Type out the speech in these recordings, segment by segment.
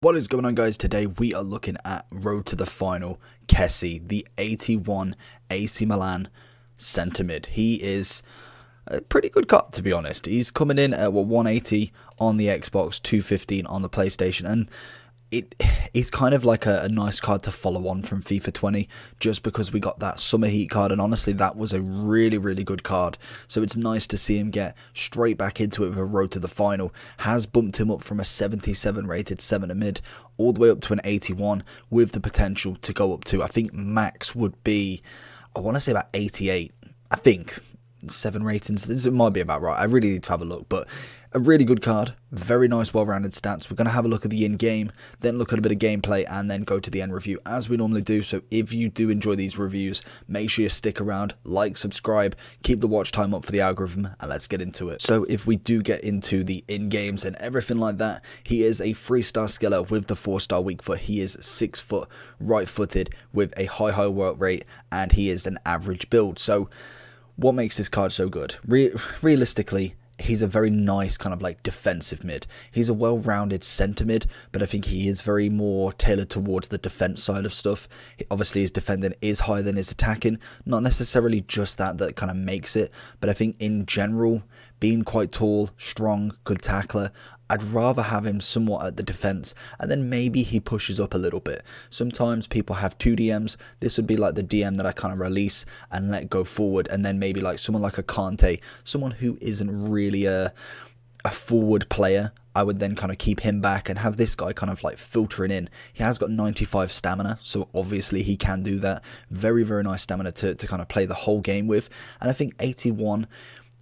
What is going on, guys? Today we are looking at Road to the Final Kessie, the 81 AC Milan centre mid. He is a pretty good cut, to be honest. He's coming in at 180 on the Xbox, 215 on the PlayStation, and it's kind of like a nice card to follow on from FIFA 20, just because we got that Summer Heat card, and honestly that was a really good card. So it's nice to see him get straight back into it with a Road to the Final. Has bumped him up from a 77 rated 7 mid all the way up to an 81, with the potential to go up to, I think max would be, I want to say about 88, I think. 7 ratings, it might be about right. I really need to have a look, but a really good card, very nice, well-rounded stats. We're going to have a look at the in-game, then look at a bit of gameplay, and then go to the end review as we normally do. So if you do enjoy these reviews, make sure you stick around, like, subscribe, keep the watch time up for the algorithm, and let's get into it. So if we do get into the in-games and everything like that, he is a 3-star skiller with the 4-star weak foot. He is 6 foot, right-footed with a high work rate, and he is an average build. So what makes this card so good? Realistically, he's a very nice kind of like defensive mid. He's a well-rounded centre mid, but I think he is very more tailored towards the defence side of stuff. Obviously, his defending is higher than his attacking. Not necessarily just that kind of makes it, but I think in general, being quite tall, strong, good tackler, I'd rather have him somewhat at the defense, and then maybe he pushes up a little bit. Sometimes people have 2 DMs. This would be like the DM that I kind of release and let go forward, and then maybe like someone like a Kante, someone who isn't really a forward player, I would then kind of keep him back and have this guy kind of like filtering in. He has got 95 stamina, so obviously he can do that. Very nice stamina to kind of play the whole game with. And I think 81,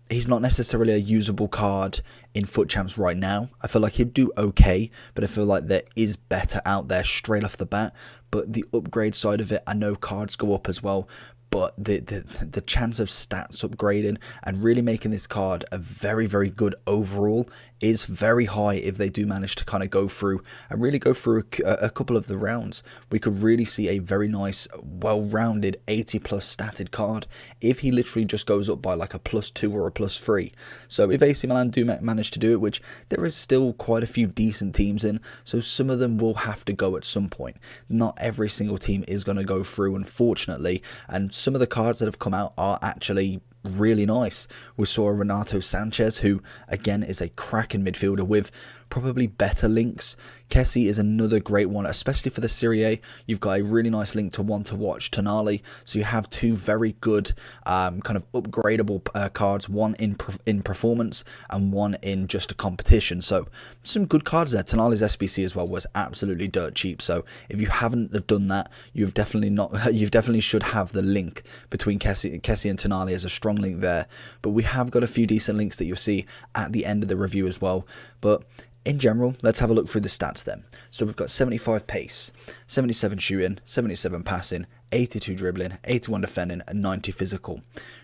he's not necessarily a usable card in FUT Champs right now. I feel like he'd do okay, but I feel like there is better out there straight off the bat. But the upgrade side of it, I know cards go up as well, but the chance of stats upgrading and really making this card a very good overall is very high if they do manage to kind of go through and really go through a couple of the rounds. We could really see a very nice, well-rounded 80+ statted card if he literally just goes up by like a +2 or a +3. So if AC Milan do manage to do it, which there is still quite a few decent teams in, so some of them will have to go at some point. Not every single team is going to go through, unfortunately, and some of the cards that have come out are actually really nice. We saw a Renato Sanchez, who again is a cracking midfielder with probably better links. Kessie is another great one, especially for the Serie A. You've got a really nice link to one to watch, Tonali. So you have 2 very good kind of upgradable cards, one in performance and one in just a competition. So some good cards there. Tonali's SBC as well was absolutely dirt cheap. So if you haven't have done that, you've definitely should have the link between Kessie and Tonali as a strong link there. But we have got a few decent links that you'll see at the end of the review as well. But in general, let's have a look through the stats then. So we've got 75 pace, 77 shooting, 77 passing, 82 dribbling, 81 defending, and 90 physical.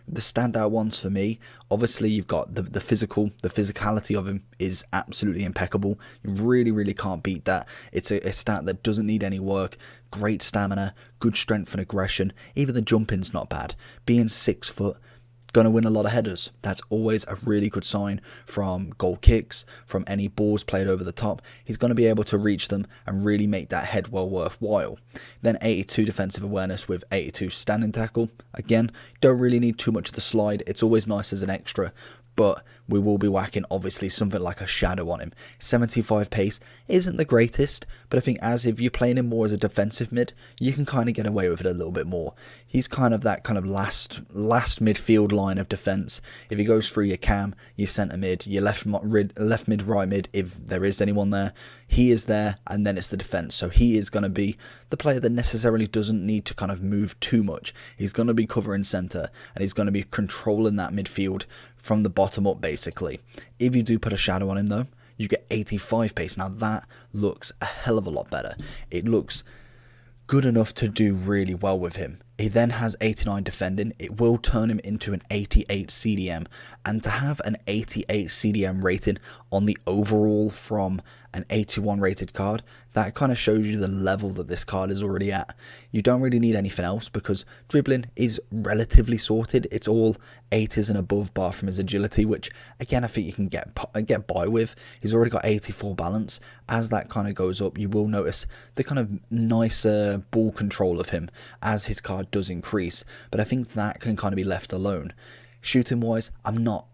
The standout ones for me, obviously you've got the physicality of him is absolutely impeccable. You really can't beat that. It's a stat that doesn't need any work. Great stamina, good strength and aggression. Even the jumping's not bad. Being 6 foot, going to win a lot of headers. That's always a really good sign from goal kicks, from any balls played over the top. He's going to be able to reach them and really make that head well worthwhile. Then 82 defensive awareness with 82 standing tackle. Again, don't really need too much of the slide. It's always nice as an extra, but we will be whacking obviously something like a shadow on him. 75 pace isn't the greatest, but I think as if you're playing him more as a defensive mid, you can kind of get away with it a little bit more. He's kind of that kind of last midfield line of defense. If he goes through your cam, your centre mid, your left mid, right mid, if there is anyone there, he is there, and then it's the defense. So he is going to be the player that necessarily doesn't need to kind of move too much. He's going to be covering centre, and he's going to be controlling that midfield from the bottom up, basically. If you do put a shadow on him though, you get 85 pace. Now that looks a hell of a lot better. It looks good enough to do really well with him. He then has 89 defending. It will turn him into an 88 CDM. And to have an 88 CDM rating on the overall from an 81 rated card, that kind of shows you the level that this card is already at. You don't really need anything else because dribbling is relatively sorted. It's all 80s and above bar from his agility, which again I think you can get by with. He's already got 84 balance. As that kind of goes up, you will notice the kind of nicer ball control of him as his card does increase, but I think that can kind of be left alone. Shooting wise, I'm not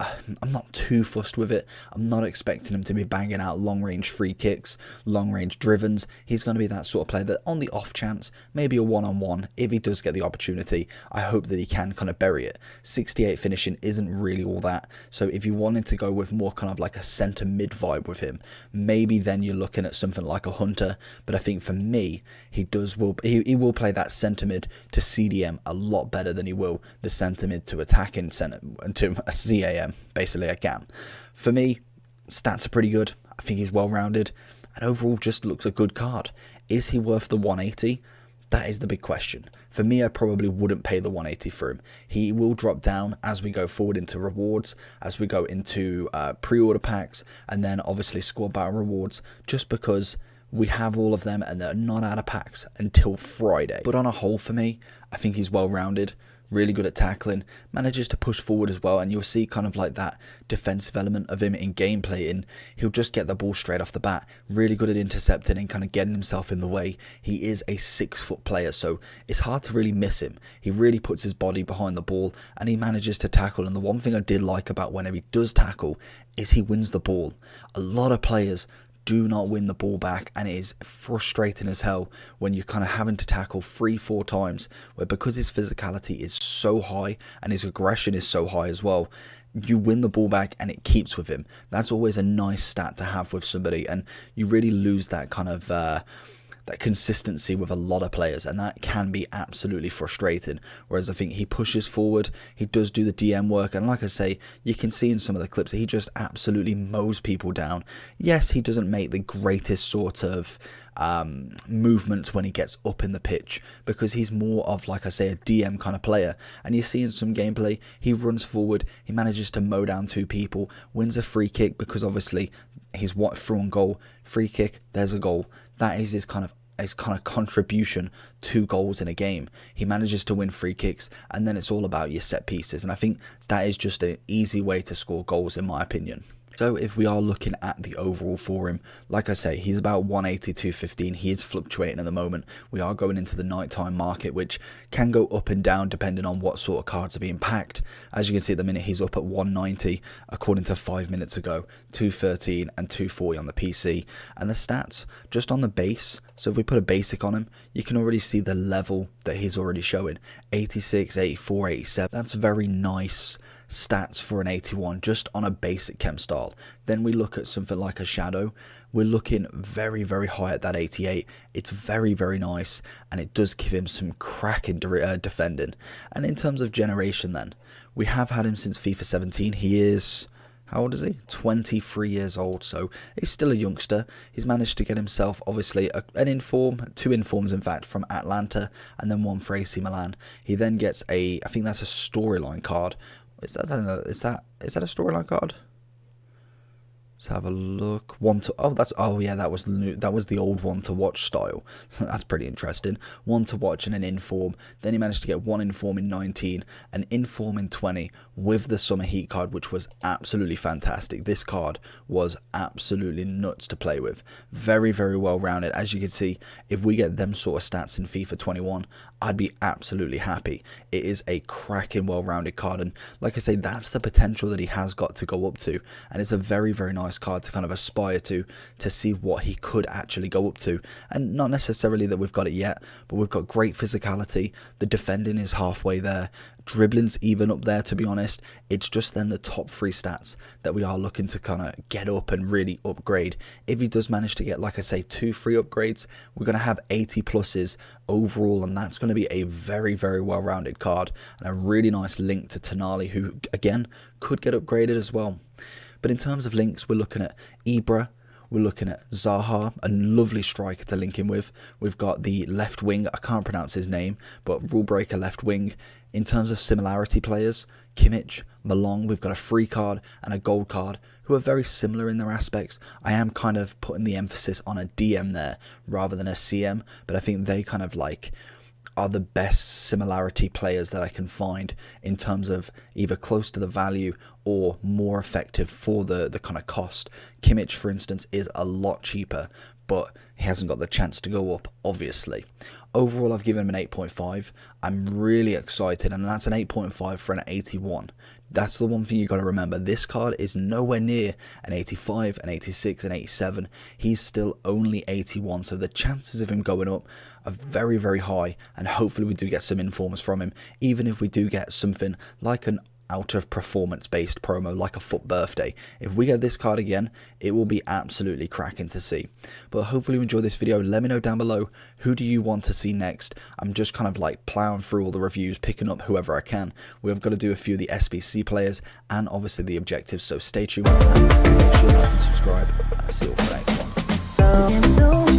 too fussed with it. I'm not expecting him to be banging out long range free kicks, long range drivens. He's going to be that sort of player that on the off chance, maybe a one-on-one, if he does get the opportunity, I hope that he can kind of bury it. 68 finishing isn't really all that. So if you wanted to go with more kind of like a centre mid vibe with him, maybe then you're looking at something like a Hunter. But I think for me, he will play that centre mid to CDM a lot better than he will the centre mid to attacking centre and to a CAM, basically a CAM. For me, stats are pretty good. I think he's well rounded and overall just looks a good card. Is he worth the 180? That is the big question. For me, I probably wouldn't pay the 180 for him. He will drop down as we go forward into rewards, as we go into pre-order packs, and then obviously squad battle rewards, just because we have all of them and they're not out of packs until Friday. But on a whole, for me, I think he's well rounded. Really good at tackling, manages to push forward as well, and you'll see kind of like that defensive element of him in gameplay, and he'll just get the ball straight off the bat. Really good at intercepting and kind of getting himself in the way. He is a 6-foot player, so it's hard to really miss him. He really puts his body behind the ball and he manages to tackle, and the one thing I did like about whenever he does tackle is he wins the ball. A lot of players do not win the ball back, and it is frustrating as hell when you're kind of having to tackle 3-4 times, where because his physicality is so high and his aggression is so high as well, you win the ball back and it keeps with him. That's always a nice stat to have with somebody, and you really lose that kind of that consistency with a lot of players, and that can be absolutely frustrating. Whereas I think he pushes forward, he does do the DM work, and like I say, you can see in some of the clips that he just absolutely mows people down. Yes, he doesn't make the greatest sort of movements when he gets up in the pitch, because he's more of, like I say, a DM kind of player, and you see in some gameplay he runs forward, he manages to mow down 2 people, wins a free kick, because obviously he's through on goal, free kick, there's a goal. That is his kind of contribution to goals in a game. He manages to win free kicks, and then it's all about your set pieces, and I think that is just an easy way to score goals in my opinion. So if we are looking at the overall for him, like I say, he's about 180, 215. He is fluctuating at the moment. We are going into the nighttime market, which can go up and down depending on what sort of cards are being packed. As you can see at the minute, he's up at 190, according to 5 minutes ago, 213 and 240 on the PC. And the stats, just on the base, so if we put a basic on him, you can already see the level that he's already showing. 86, 84, 87. That's very nice stats for an 81 just on a basic chem style. Then we look at something like a shadow, we're looking very high at that 88. It's very nice, and it does give him some cracking defending. And in terms of generation, then we have had him since FIFA 17. He is, how old is he? 23 years old, so he's still a youngster. He's managed to get himself, obviously, an inform, 2 informs, in fact, from Atlanta, and then 1 for AC Milan. He then gets I think that's a storyline card. Is that a storyline card? Let's have a look. That was new. That was the old one to watch style. That's pretty interesting. 1 to watch and an inform. Then he managed to get 1 inform in 19, an inform in 20 with the summer heat card, which was absolutely fantastic. This card was absolutely nuts to play with. Very well rounded. As you can see, if we get them sort of stats in FIFA 21, I'd be absolutely happy. It is a cracking well-rounded card, and like I say, that's the potential that he has got to go up to, and it's a very nice card to kind of aspire to see what he could actually go up to. And not necessarily that we've got it yet, but we've got great physicality, the defending is halfway there, dribbling's even up there, to be honest. It's just then the top 3 stats that we are looking to kind of get up and really upgrade. If he does manage to get, like I say, 2 free upgrades, we're going to have 80 pluses overall, and that's going to be a very well-rounded card, and a really nice link to Tonali, who again could get upgraded as well. But in terms of links, we're looking at Ibra, we're looking at Zaha, a lovely striker to link in with. We've got the left wing, I can't pronounce his name, but rule breaker left wing. In terms of similarity players, Kimmich, Malong, we've got a free card and a gold card who are very similar in their aspects. I am kind of putting the emphasis on a DM there rather than a CM, but I think they kind of like are the best similarity players that I can find in terms of either close to the value or more effective for the kind of cost. Kimmich, for instance, is a lot cheaper, but he hasn't got the chance to go up, obviously. Overall, I've given him an 8.5. I'm really excited, and that's an 8.5 for an 81. That's the one thing you got to remember. This card is nowhere near an 85, an 86, an 87. He's still only 81, so the chances of him going up are very, very high, and hopefully we do get some informs from him, even if we do get something like an out of performance based promo like a FUT birthday. If we get this card again, it will be absolutely cracking to see. But hopefully you enjoyed this video. Let me know down below, who do you want to see next? I'm just kind of like plowing through all the reviews, picking up whoever I can. We've got to do a few of the SBC players and obviously the objectives, so stay tuned for that. Make sure you like and subscribe, and I'll see you all for the next one.